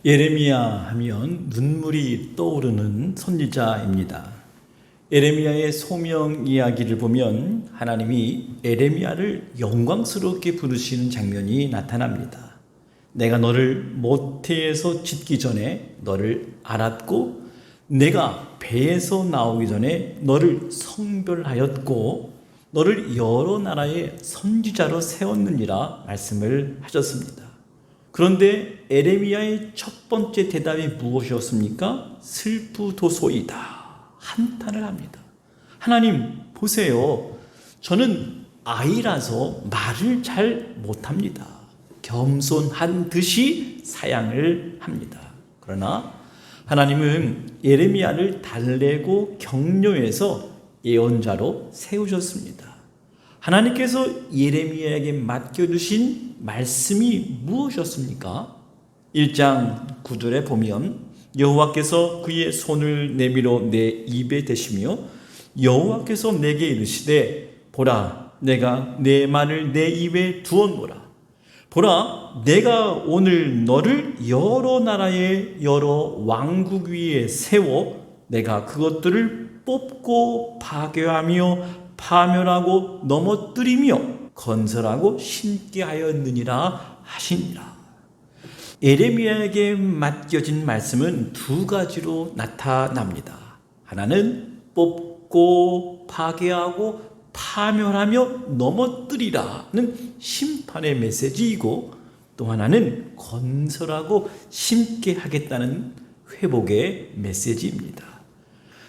예레미야 하면 눈물이 떠오르는 선지자입니다. 예레미야의 소명 이야기를 보면 하나님이 예레미야를 영광스럽게 부르시는 장면이 나타납니다. 내가 너를 모태에서 짓기 전에 너를 알았고 내가 배에서 나오기 전에 너를 성별하였고 너를 여러 나라의 선지자로 세웠느니라 말씀을 하셨습니다. 그런데 예레미야의 첫 번째 대답이 무엇이었습니까? 슬프도소이다. 한탄을 합니다. 하나님 보세요. 저는 아이라서 말을 잘 못합니다. 겸손한 듯이 사양을 합니다. 그러나 하나님은 예레미야를 달래고 격려해서 예언자로 세우셨습니다. 하나님께서 예레미야에게 맡겨주신 말씀이 무엇이었습니까? 1장 9절에 보면 여호와께서 그의 손을 내밀어 내 입에 대시며 여호와께서 내게 이르시되 보라 내가 내 말을 내 입에 두었노라. 보라 내가 오늘 너를 여러 나라의 여러 왕국 위에 세워 내가 그것들을 뽑고 파괴하며 파멸하고 넘어뜨리며 건설하고 심게 하였느니라 하시니라. 예레미야에게 맡겨진 말씀은 두 가지로 나타납니다. 하나는 뽑고 파괴하고 파멸하며 넘어뜨리라는 심판의 메시지이고 또 하나는 건설하고 심게 하겠다는 회복의 메시지입니다.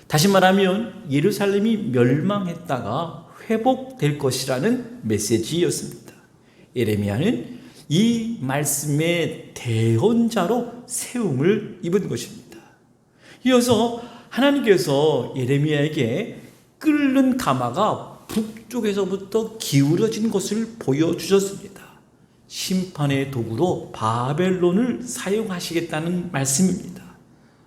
다시 말하면 예루살렘이 멸망했다가 회복될 것이라는 메시지였습니다. 예레미야는 이 말씀의 대언자로 세움을 입은 것입니다. 이어서 하나님께서 예레미야에게 끓는 가마가 북쪽에서부터 기울어진 것을 보여주셨습니다. 심판의 도구로 바벨론을 사용하시겠다는 말씀입니다.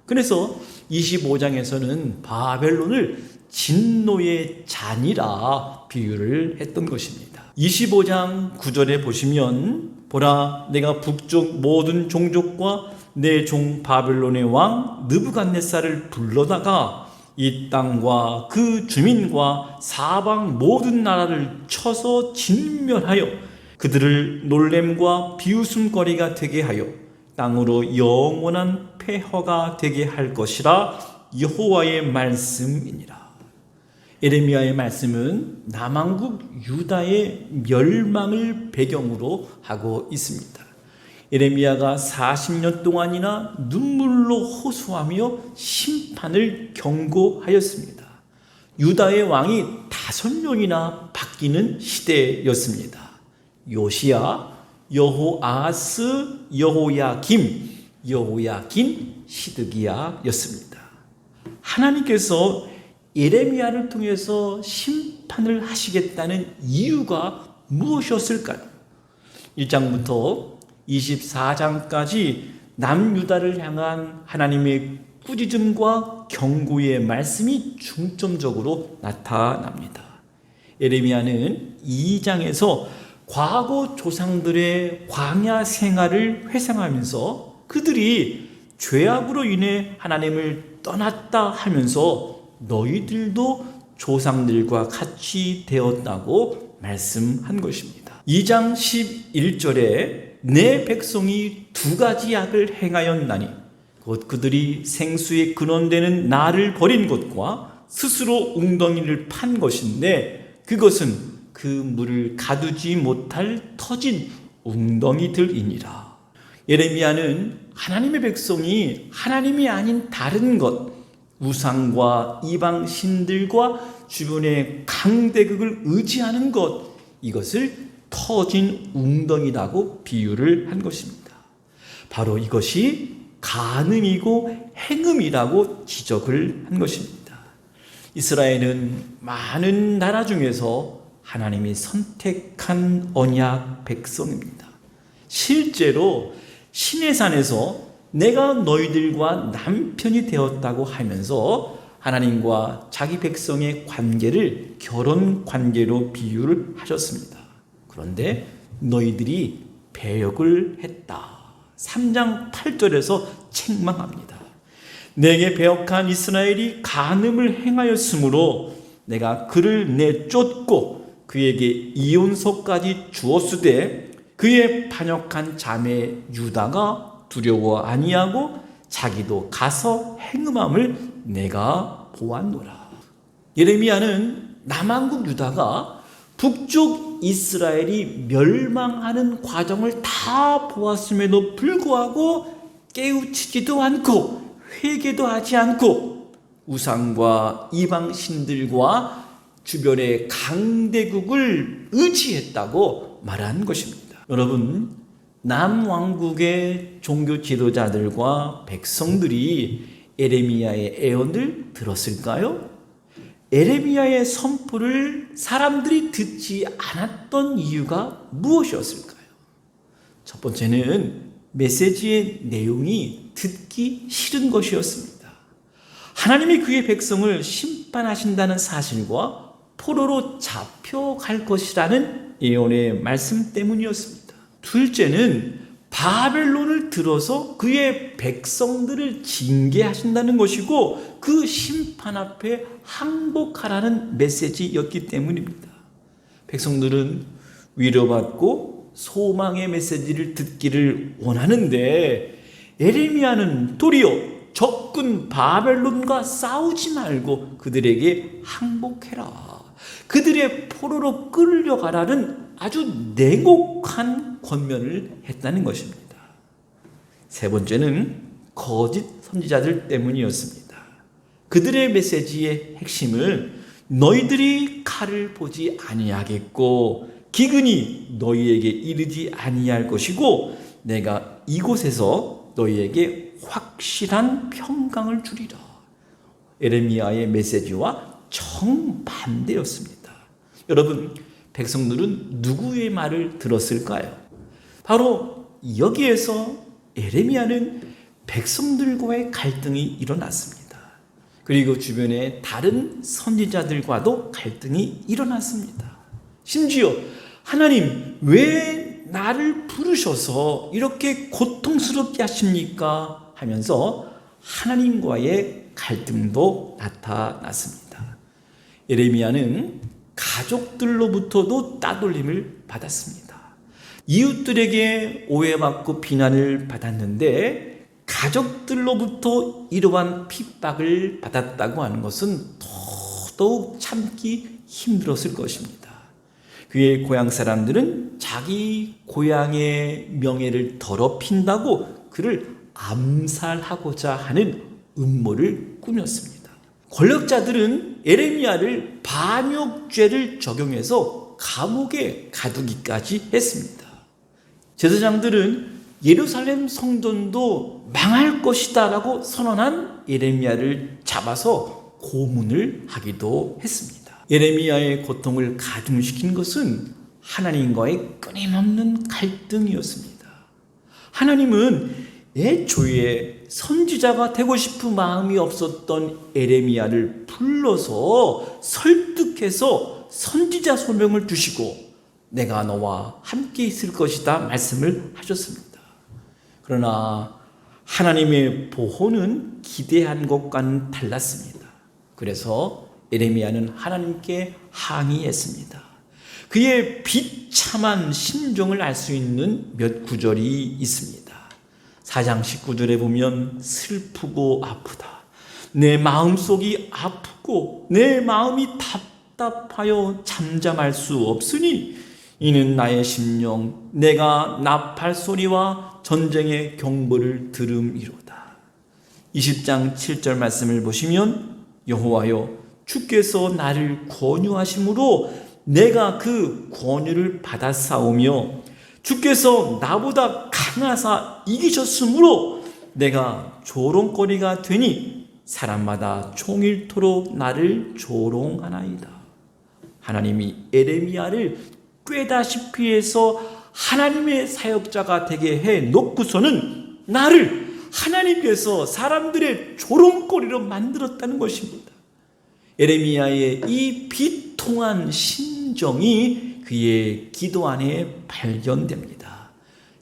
그래서 25장에서는 바벨론을 진노의 잔이라 비유를 했던 것입니다. 25장 9절에 보시면 보라 내가 북쪽 모든 종족과 내 종 바벨론의 왕 느부갓네살을 불러다가 이 땅과 그 주민과 사방 모든 나라를 쳐서 진멸하여 그들을 놀램과 비웃음거리가 되게 하여 땅으로 영원한 폐허가 되게 할 것이라 여호와의 말씀이니라. 예레미야의 말씀은 남왕국 유다의 멸망을 배경으로 하고 있습니다. 예레미야가 40년 동안이나 눈물로 호소하며 심판을 경고하였습니다. 유다의 왕이 5명이나 바뀌는 시대였습니다. 요시야, 여호아스, 여호야김, 여호야긴, 시드기야였습니다. 하나님께서 예레미야를 통해서 심판을 하시겠다는 이유가 무엇이었을까요? 1장부터 24장까지 남유다를 향한 하나님의 꾸짖음과 경고의 말씀이 중점적으로 나타납니다. 예레미야는 2장에서 과거 조상들의 광야 생활을 회상하면서 그들이 죄악으로 인해 하나님을 떠났다 하면서 너희들도 조상들과 같이 되었다고 말씀한 것입니다. 2장 11절에 내 백성이 두 가지 악을 행하였나니 곧 그들이 생수의 근원되는 나를 버린 것과 스스로 웅덩이를 판 것인데 그것은 그 물을 가두지 못할 터진 웅덩이들이니라. 예레미야는 하나님의 백성이 하나님이 아닌 다른 것, 우상과 이방 신들과 주변의 강대국을 의지하는 것, 이것을 터진 웅덩이라고 비유를 한 것입니다. 바로 이것이 간음이고 행음이라고 지적을 한 것입니다. 이스라엘은 많은 나라 중에서 하나님이 선택한 언약 백성입니다. 실제로 시내산에서 내가 너희들과 남편이 되었다고 하면서 하나님과 자기 백성의 관계를 결혼 관계로 비유를 하셨습니다. 그런데 너희들이 배역을 했다. 3장 8절에서 책망합니다. 내게 배역한 이스라엘이 간음을 행하였으므로 내가 그를 내쫓고 그에게 이혼서까지 주었으되 그의 반역한 자매 유다가 두려워 아니하고 자기도 가서 행음함을 내가 보았노라. 예레미야는 남한국 유다가 북쪽 이스라엘이 멸망하는 과정을 다 보았음에도 불구하고 깨우치지도 않고 회개도 하지 않고 우상과 이방신들과 주변의 강대국을 의지했다고 말한 것입니다. 여러분, 남왕국의 종교 지도자들과 백성들이 에레미야의 애언을 들었을까요? 에레미야의 선포를 사람들이 듣지 않았던 이유가 무엇이었을까요? 첫 번째는 메시지의 내용이 듣기 싫은 것이었습니다. 하나님이 그의 백성을 심판하신다는 사실과 포로로 잡혀갈 것이라는 예언의 말씀 때문이었습니다. 둘째는 바벨론을 들어서 그의 백성들을 징계하신다는 것이고 그 심판 앞에 항복하라는 메시지였기 때문입니다. 백성들은 위로받고 소망의 메시지를 듣기를 원하는데 에레미야는 도리어 적군 바벨론과 싸우지 말고 그들에게 항복해라, 그들의 포로로 끌려가라는 아주 냉혹한 권면을 했다는 것입니다. 세 번째는 거짓 선지자들 때문이었습니다. 그들의 메시지의 핵심을 너희들이 칼을 보지 아니하겠고 기근이 너희에게 이르지 아니할 것이고 내가 이곳에서 너희에게 확실한 평강을 주리라. 에레미야의 메시지와 정반대였습니다. 여러분, 백성들은 누구의 말을 들었을까요? 바로 여기에서 에레미야는 백성들과의 갈등이 일어났습니다. 그리고 주변의 다른 선지자들과도 갈등이 일어났습니다. 심지어 하나님, 왜 나를 부르셔서 이렇게 고통스럽게 하십니까? 하면서 하나님과의 갈등도 나타났습니다. 에레미야는 가족들로부터도 따돌림을 받았습니다. 이웃들에게 오해받고 비난을 받았는데 가족들로부터 이러한 핍박을 받았다고 하는 것은 더더욱 참기 힘들었을 것입니다. 그의 고향 사람들은 자기 고향의 명예를 더럽힌다고 그를 암살하고자 하는 음모를 꾸몄습니다. 권력자들은 에레미야를 반역죄를 적용해서 감옥에 가두기까지 했습니다. 제사장들은 예루살렘 성전도 망할 것이다 라고 선언한 에레미야를 잡아서 고문을 하기도 했습니다. 에레미야의 고통을 가중시킨 것은 하나님과의 끊임없는 갈등이었습니다. 하나님은 애초에 선지자가 되고 싶은 마음이 없었던 에레미야를 불러서 설득해서 선지자 소명을 주시고 내가 너와 함께 있을 것이다 말씀을 하셨습니다. 그러나 하나님의 보호는 기대한 것과는 달랐습니다. 그래서 에레미야는 하나님께 항의했습니다. 그의 비참한 심정을 알 수 있는 몇 구절이 있습니다. 4장 19절에 보면 슬프고 아프다. 내 마음속이 아프고 내 마음이 답답하여 잠잠할 수 없으니 이는 나의 심령 내가 나팔 소리와 전쟁의 경보를 들음이로다. 20장 7절 말씀을 보시면 여호와여 주께서 나를 권유하심으로 내가 그 권유를 받았사오며 주께서 나보다 강하사 이기셨으므로 내가 조롱거리가 되니 사람마다 종일토록 나를 조롱하나이다. 하나님이 에레미야를 꾀다시피 해서 하나님의 사역자가 되게 해 놓고서는 나를 하나님께서 사람들의 조롱거리로 만들었다는 것입니다. 에레미야의 이 비통한 심정이 그의 기도 안에 발견됩니다.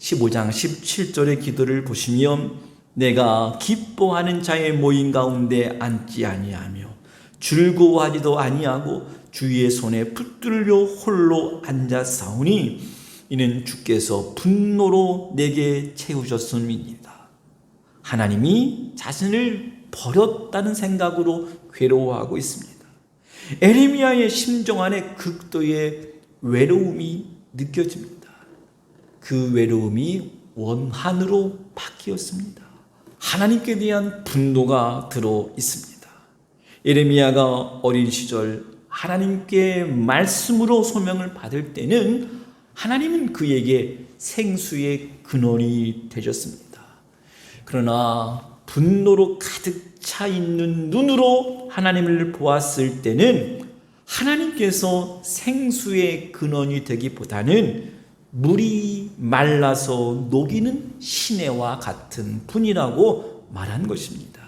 15장 17절의 기도를 보시면 내가 기뻐하는 자의 모임 가운데 앉지 아니하며 즐거워하지도 아니하고 주의 손에 붙들려 홀로 앉았사오니 이는 주께서 분노로 내게 채우셨음이니이다. 하나님이 자신을 버렸다는 생각으로 괴로워하고 있습니다. 에레미야의 심정 안에 극도의 외로움이 느껴집니다. 그 외로움이 원한으로 바뀌었습니다. 하나님께 대한 분노가 들어 있습니다. 에레미야가 어린 시절 하나님께 말씀으로 소명을 받을 때는 하나님은 그에게 생수의 근원이 되셨습니다. 그러나 분노로 가득 차 있는 눈으로 하나님을 보았을 때는 하나님께서 생수의 근원이 되기보다는 물이 말라서 녹이는 시내와 같은 분이라고 말한 것입니다.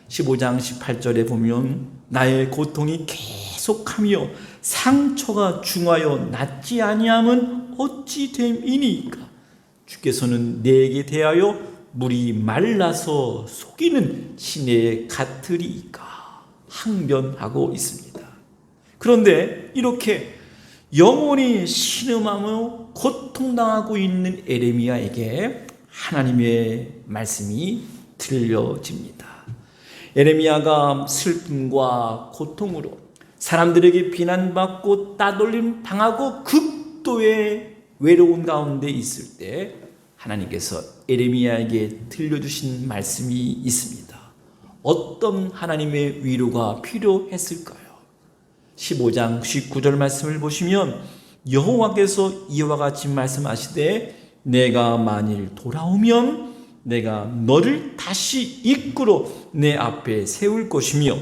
15장 18절에 보면 나의 고통이 계속하며 상처가 중하여 낫지 아니함은 어찌 됨이니까 주께서는 내게 대하여 물이 말라서 속이는 시내에 같으리이까 항변하고 있습니다. 그런데 이렇게 영원히 신음하며 고통당하고 있는 에레미야에게 하나님의 말씀이 들려집니다. 에레미야가 슬픔과 고통으로 사람들에게 비난받고 따돌림 당하고 극도의 외로운 가운데 있을 때 하나님께서 에레미야에게 들려주신 말씀이 있습니다. 어떤 하나님의 위로가 필요했을까요? 15장 19절 말씀을 보시면 여호와께서 이와 같이 말씀하시되 내가 만일 돌아오면 내가 너를 다시 이끌어 내 앞에 세울 것이며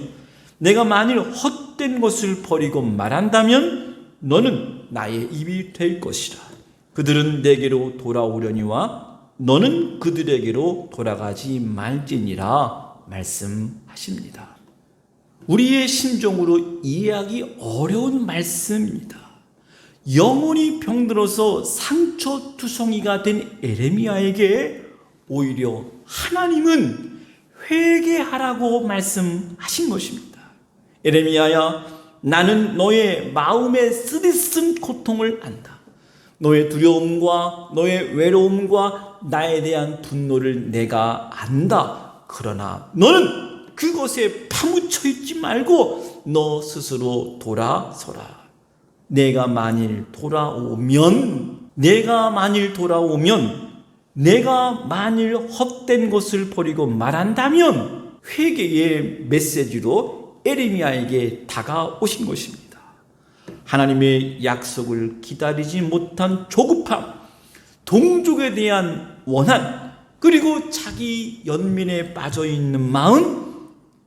내가 만일 헛된 것을 버리고 말한다면 너는 나의 입이 될 것이라. 그들은 내게로 돌아오려니와 너는 그들에게로 돌아가지 말지니라 말씀하십니다. 우리의 심정으로 이해하기 어려운 말씀입니다. 영혼이 병들어서 상처투성이가 된 에레미야에게 오히려 하나님은 회개하라고 말씀하신 것입니다. 에레미야야, 나는 너의 마음에 쓰디쓴 고통을 안다. 너의 두려움과 너의 외로움과 나에 대한 분노를 내가 안다. 그러나 너는 그것에 파묻혀 있지 말고 너 스스로 돌아서라. 내가 만일 돌아오면 내가 만일 헛된 것을 버리고 말한다면 회개의 메시지로 에레미야에게 다가오신 것입니다. 하나님의 약속을 기다리지 못한 조급함, 동족에 대한 원한, 그리고 자기 연민에 빠져있는 마음,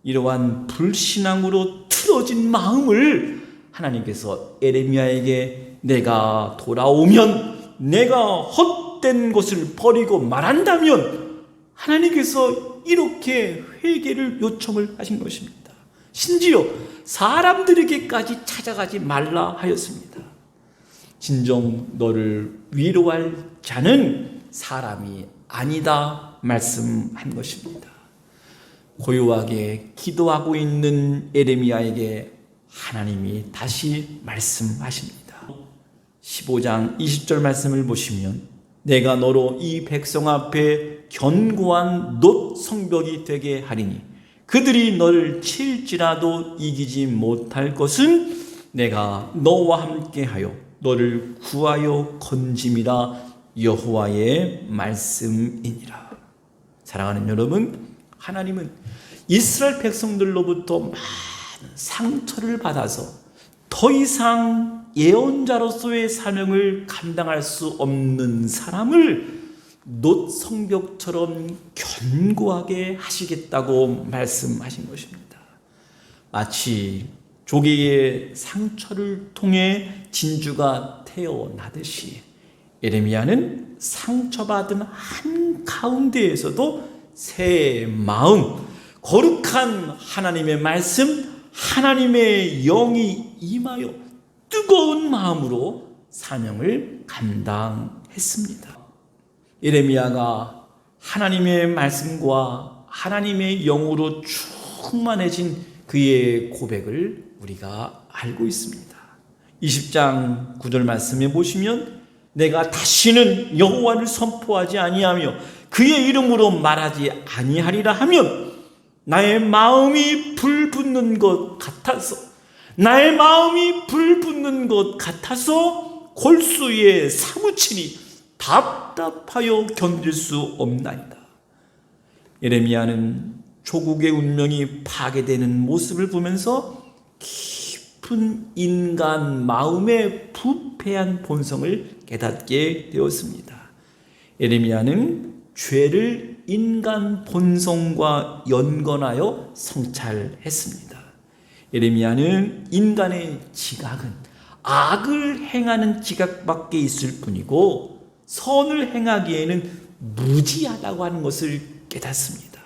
이러한 불신앙으로 틀어진 마음을 하나님께서 에레미야에게 내가 돌아오면 내가 헛된 것을 버리고 말한다면 하나님께서 이렇게 회개를 요청을 하신 것입니다. 심지어 사람들에게까지 찾아가지 말라 하였습니다. 진정 너를 위로할 자는 사람이 아니다 말씀한 것입니다. 고요하게 기도하고 있는 에레미야에게 하나님이 다시 말씀하십니다. 15장 20절 말씀을 보시면 내가 너로 이 백성 앞에 견고한 놋 성벽이 되게 하리니 그들이 너를 칠지라도 이기지 못할 것은 내가 너와 함께하여 너를 구하여 건짐이라 여호와의 말씀이니라. 사랑하는 여러분, 하나님은 이스라엘 백성들로부터 많은 상처를 받아서 더 이상 예언자로서의 사명을 감당할 수 없는 사람을 놋 성벽처럼 견고하게 하시겠다고 말씀하신 것입니다. 마치 조개의 상처를 통해 진주가 태어나듯이 에레미야는 상처받은 한 가운데에서도 새 마음, 거룩한 하나님의 말씀, 하나님의 영이 임하여 뜨거운 마음으로 사명을 감당했습니다. 예레미야가 하나님의 말씀과 하나님의 영으로 충만해진 그의 고백을 우리가 알고 있습니다. 20장 9절 말씀에 보시면 내가 다시는 여호와를 선포하지 아니하며 그의 이름으로 말하지 아니하리라 하면 나의 마음이 불붙는 것 같아서 골수에 사무치니 답답하여 견딜 수 없나이다. 예레미야는 조국의 운명이 파괴되는 모습을 보면서 깊은 인간 마음의 부패한 본성을 깨닫게 되었습니다. 예레미야는 죄를 인간 본성과 연관하여 성찰했습니다. 예레미야는 인간의 지각은 악을 행하는 지각밖에 있을 뿐이고 선을 행하기에는 무지하다고 하는 것을 깨닫습니다.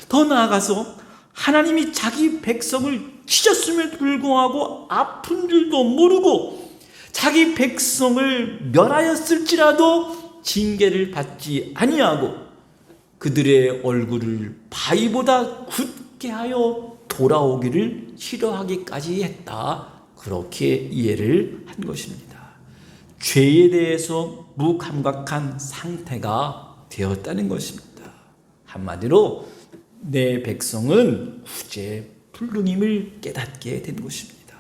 더 나아가서 하나님이 자기 백성을 찢었음에도 불구하고 아픈 줄도 모르고 자기 백성을 멸하였을지라도 징계를 받지 아니하고 그들의 얼굴을 바위보다 굳게 하여 돌아오기를 싫어하기까지 했다. 그렇게 이해를 한 것입니다. 죄에 대해서 무감각한 상태가 되었다는 것입니다. 한마디로 내 백성은 후제 불능임을 깨닫게 된 것입니다.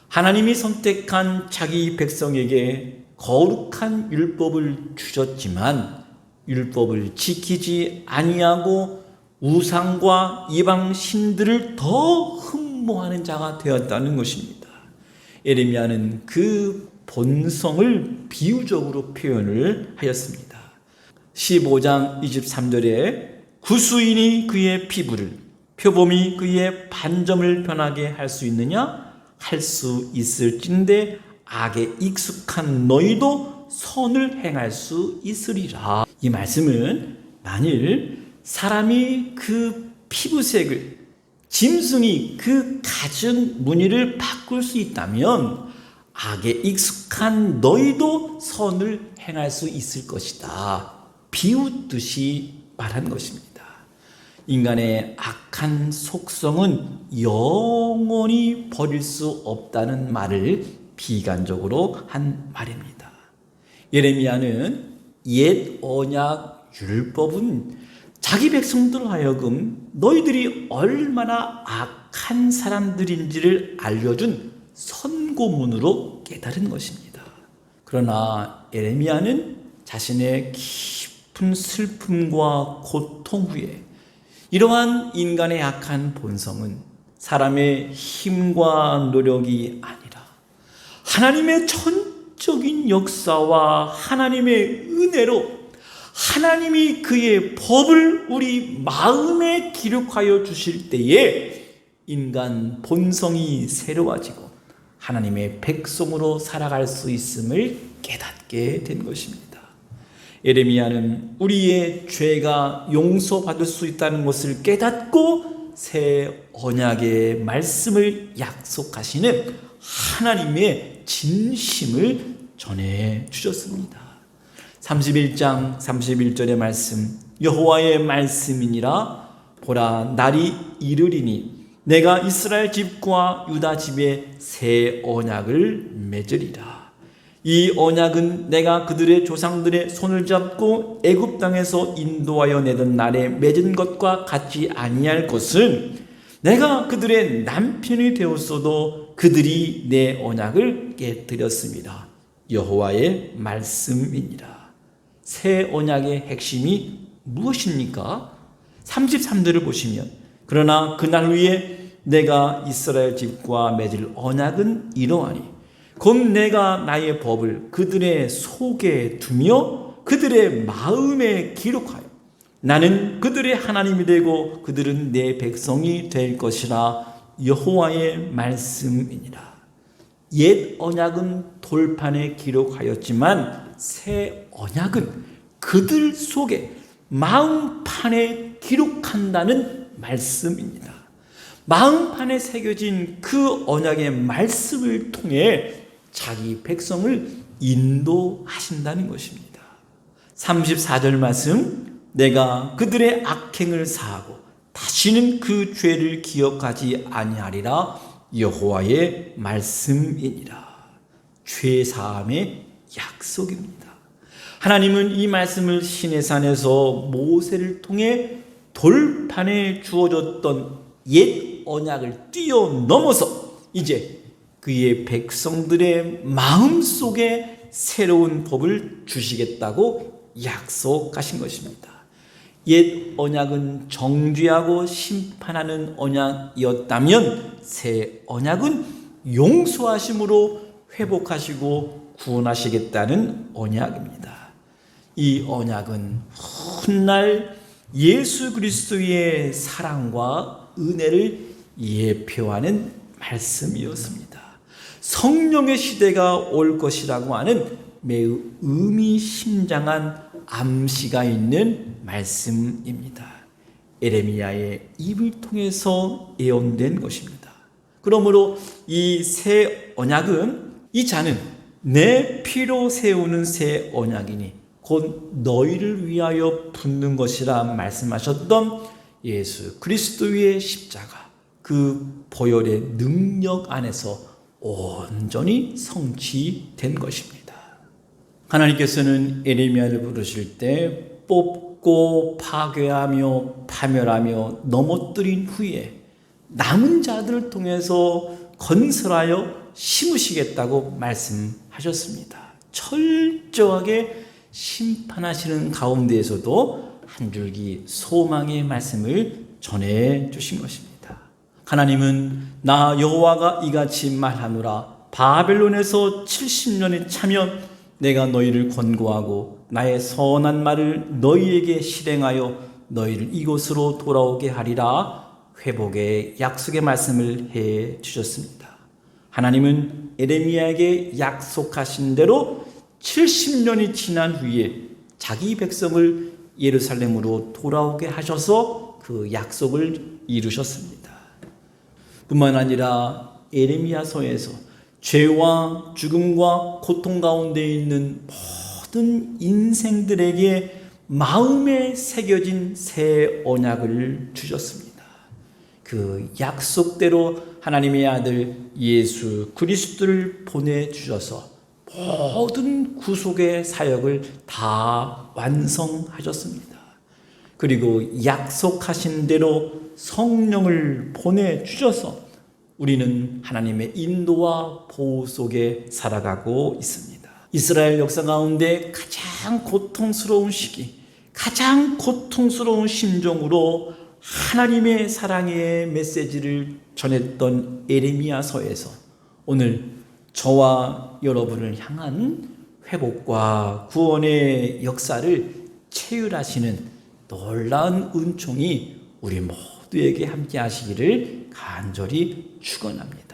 하나님이 선택한 자기 백성에게 거룩한 율법을 주셨지만 율법을 지키지 아니하고 우상과 이방 신들을 더 흠모하는 자가 되었다는 것입니다. 예레미야는 그 본성을 비유적으로 표현을 하였습니다. 15장 23절에 구수인이 그의 피부를 표범이 그의 반점을 변하게 할 수 있느냐? 할 수 있을진데 악에 익숙한 너희도 선을 행할 수 있으리라. 이 말씀은 만일 사람이 그 피부색을 짐승이 그 가진 무늬를 바꿀 수 있다면 악에 익숙한 너희도 선을 행할 수 있을 것이다. 비웃듯이 말한 것입니다. 인간의 악한 속성은 영원히 버릴 수 없다는 말을 비관적으로 한 말입니다. 예레미야는 옛 언약 율법은 자기 백성들 하여금 너희들이 얼마나 악한 사람들인지를 알려준 선고문으로 깨달은 것입니다. 그러나 예레미야는 자신의 깊은 슬픔과 고통 후에 이러한 인간의 악한 본성은 사람의 힘과 노력이 아니라 하나님의 전적인 역사와 하나님의 은혜로 하나님이 그의 법을 우리 마음에 기록하여 주실 때에 인간 본성이 새로워지고 하나님의 백성으로 살아갈 수 있음을 깨닫게 된 것입니다. 예레미야는 우리의 죄가 용서받을 수 있다는 것을 깨닫고 새 언약의 말씀을 약속하시는 하나님의 진심을 전해 주셨습니다. 31장 31절의 말씀, 여호와의 말씀이니라. 보라, 날이 이르리니 내가 이스라엘 집과 유다 집에 새 언약을 맺으리라. 이 언약은 내가 그들의 조상들의 손을 잡고 애굽 땅에서 인도하여 내던 날에 맺은 것과 같지 아니할 것은 내가 그들의 남편이 되었어도 그들이 내 언약을 깨뜨렸습니다. 여호와의 말씀이니라. 새 언약의 핵심이 무엇입니까? 33절을 보시면 그러나 그날 후에 내가 이스라엘 집과 맺을 언약은 이러하니 곧 내가 나의 법을 그들의 속에 두며 그들의 마음에 기록하여 나는 그들의 하나님이 되고 그들은 내 백성이 될 것이라. 여호와의 말씀이니라. 옛 언약은 돌판에 기록하였지만 새 언약은 그들 속에 마음판에 기록한다는 말씀입니다. 마음판에 새겨진 그 언약의 말씀을 통해 자기 백성을 인도하신다는 것입니다. 34절 말씀, 내가 그들의 악행을 사하고 다시는 그 죄를 기억하지 아니하리라 여호와의 말씀이니라. 죄 사함의 약속입니다. 하나님은 이 말씀을 시내산에서 모세를 통해 돌판에 주어졌던 옛 언약을 뛰어넘어서 이제 그의 백성들의 마음속에 새로운 법을 주시겠다고 약속하신 것입니다. 옛 언약은 정죄하고 심판하는 언약이었다면 새 언약은 용서하심으로 회복하시고 구원하시겠다는 언약입니다. 이 언약은 훗날 예수 그리스도의 사랑과 은혜를 예표하는 말씀이었습니다. 성령의 시대가 올 것이라고 하는 매우 의미심장한 암시가 있는 말씀입니다. 에레미야의 입을 통해서 예언된 것입니다. 그러므로 이 새 언약은, 이 자는 내 피로 세우는 새 언약이니 곧 너희를 위하여 붙는 것이라 말씀하셨던 예수 그리스도의 십자가, 그 보혈의 능력 안에서 온전히 성취된 것입니다. 하나님께서는 에레미야를 부르실 때 뽑고 파괴하며 파멸하며 넘어뜨린 후에 남은 자들을 통해서 건설하여 심으시겠다고 말씀하셨습니다. 철저하게 심판하시는 가운데에서도 한 줄기 소망의 말씀을 전해 주신 것입니다. 하나님은 나 여호와가 이같이 말하노라. 바벨론에서 70년이 차면 내가 너희를 권고하고 나의 선한 말을 너희에게 실행하여 너희를 이곳으로 돌아오게 하리라. 회복의 약속의 말씀을 해 주셨습니다. 하나님은 에레미야에게 약속하신 대로 70년이 지난 후에 자기 백성을 예루살렘으로 돌아오게 하셔서 그 약속을 이루셨습니다. 뿐만 아니라 에레미야서에서 죄와 죽음과 고통 가운데 있는 모든 인생들에게 마음에 새겨진 새 언약을 주셨습니다. 그 약속대로 하나님의 아들 예수 그리스도를 보내주셔서 모든 구속의 사역을 다 완성하셨습니다. 그리고 약속하신 대로 성령을 보내주셔서 우리는 하나님의 인도와 보호 속에 살아가고 있습니다. 이스라엘 역사 가운데 가장 고통스러운 시기, 가장 고통스러운 심정으로 하나님의 사랑의 메시지를 전했던 에레미야서에서 오늘 저와 여러분을 향한 회복과 구원의 역사를 체휼하시는 놀라운 은총이 우리 모두에게 함께 하시기를 간절히 축원합니다.